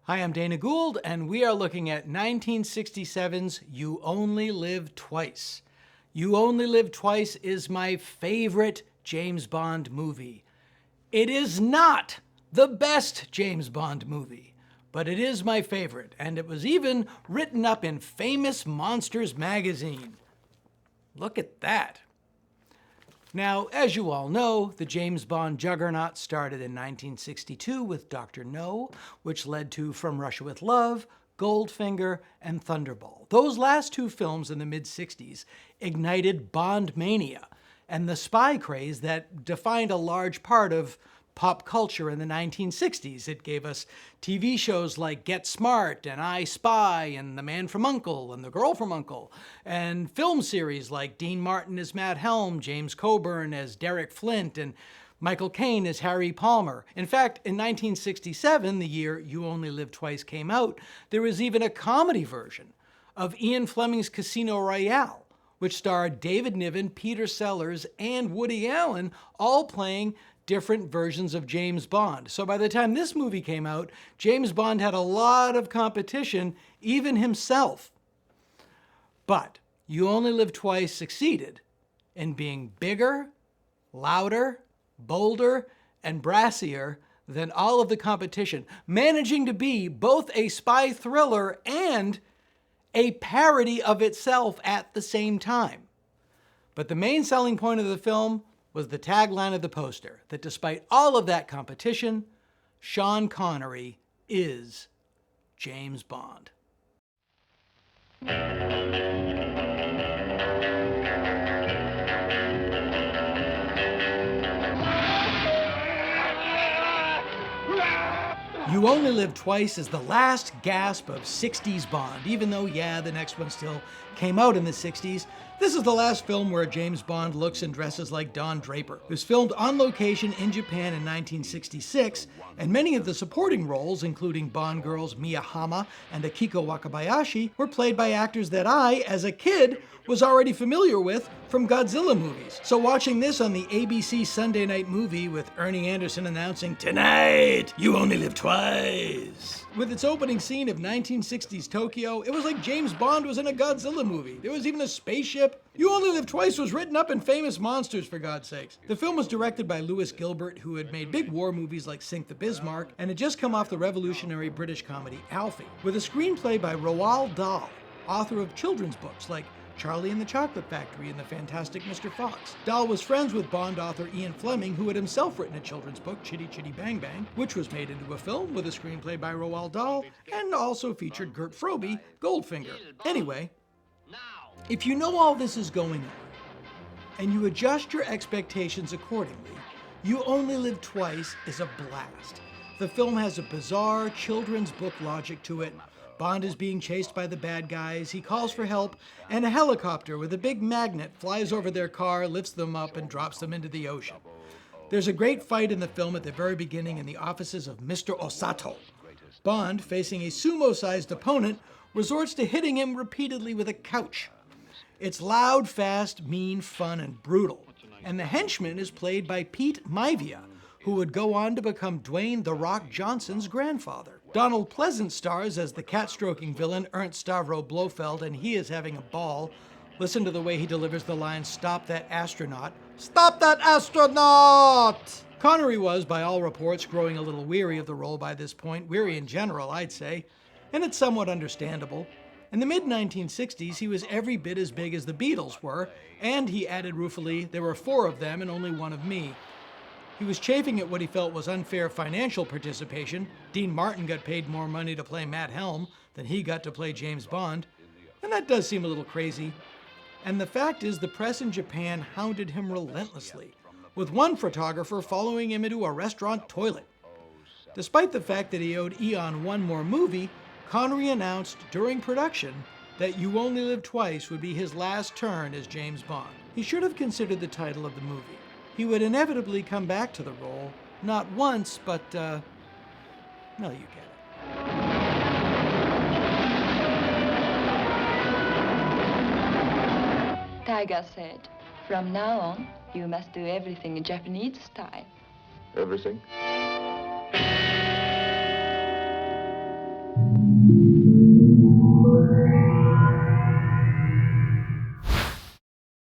Hi, I'm Dana Gould, and we are looking at 1967's You Only Live Twice. You Only Live Twice is my favorite James Bond movie. It is not the best James Bond movie, but it is my favorite, and it was even written up in Famous Monsters magazine. Look at that. Now, as you all know, the James Bond juggernaut started in 1962 with Dr. No, which led to From Russia with Love, Goldfinger, and Thunderball. Those last two films in the mid-60s ignited Bond mania and the spy craze that defined a large part of pop culture in the 1960s. It gave us TV shows like Get Smart and I Spy and The Man from U.N.C.L.E. and The Girl from U.N.C.L.E. and film series like Dean Martin as Matt Helm, James Coburn as Derek Flint, and Michael Caine as Harry Palmer. In fact, in 1967, the year You Only Live Twice came out, there was even a comedy version of Ian Fleming's Casino Royale, which starred David Niven, Peter Sellers, and Woody Allen, all playing different versions of James Bond. So by the time this movie came out, James Bond had a lot of competition, even himself. But You Only Live Twice succeeded in being bigger, louder, bolder, and brassier than all of the competition, managing to be both a spy thriller and a parody of itself at the same time. But the main selling point of the film was the tagline of the poster, that despite all of that competition, Sean Connery is James Bond. You Only Live Twice is the last gasp of 60s Bond, even though, yeah, the next one still came out in the 60s. This is the last film where James Bond looks and dresses like Don Draper. It was filmed on location in Japan in 1966, and many of the supporting roles, including Bond girls Mia Hama and Akiko Wakabayashi, were played by actors that I, as a kid, was already familiar with from Godzilla movies. So watching this on the ABC Sunday Night Movie with Ernie Anderson announcing, "Tonight, you only live twice," with its opening scene of 1960s Tokyo, it was like James Bond was in a Godzilla movie. There was even a spaceship. You Only Live Twice was written up in Famous Monsters, for God's sakes. The film was directed by Lewis Gilbert, who had made big war movies like Sink the Bismarck, and had just come off the revolutionary British comedy Alfie, with a screenplay by Roald Dahl, author of children's books like Charlie and the Chocolate Factory and The Fantastic Mr. Fox. Dahl was friends with Bond author Ian Fleming, who had himself written a children's book, Chitty Chitty Bang Bang, which was made into a film with a screenplay by Roald Dahl and also featured Gert Frobe, Goldfinger. Anyway, if you know all this is going on and you adjust your expectations accordingly, You Only Live Twice is a blast. The film has a bizarre children's book logic to it. Bond is being chased by the bad guys, he calls for help, and a helicopter with a big magnet flies over their car, lifts them up, and drops them into the ocean. There's a great fight in the film at the very beginning in the offices of Mr. Osato. Bond, facing a sumo-sized opponent, resorts to hitting him repeatedly with a couch. It's loud, fast, mean, fun, and brutal. And the henchman is played by Pete Maivia, who would go on to become Dwayne "The Rock" Johnson's grandfather. Donald Pleasance stars as the cat-stroking villain Ernst Stavro Blofeld, and he is having a ball. Listen to the way he delivers the line, "Stop that astronaut." Stop that astronaut! Connery was, by all reports, growing a little weary of the role by this point, weary in general, I'd say, and it's somewhat understandable. In the mid-1960s, he was every bit as big as the Beatles were, and he added ruefully, "There were 4 of them and only 1 of me." He was chafing at what he felt was unfair financial participation. Dean Martin got paid more money to play Matt Helm than he got to play James Bond, and that does seem a little crazy. And the fact is, the press in Japan hounded him relentlessly, with one photographer following him into a restaurant toilet. Despite the fact that he owed Eon one more movie, Connery announced during production that You Only Live Twice would be his last turn as James Bond. He should have considered the title of the movie. He would inevitably come back to the role, not once, but, no, you get it. Tiger said, "From now on, you must do everything in Japanese style." 'Everything'?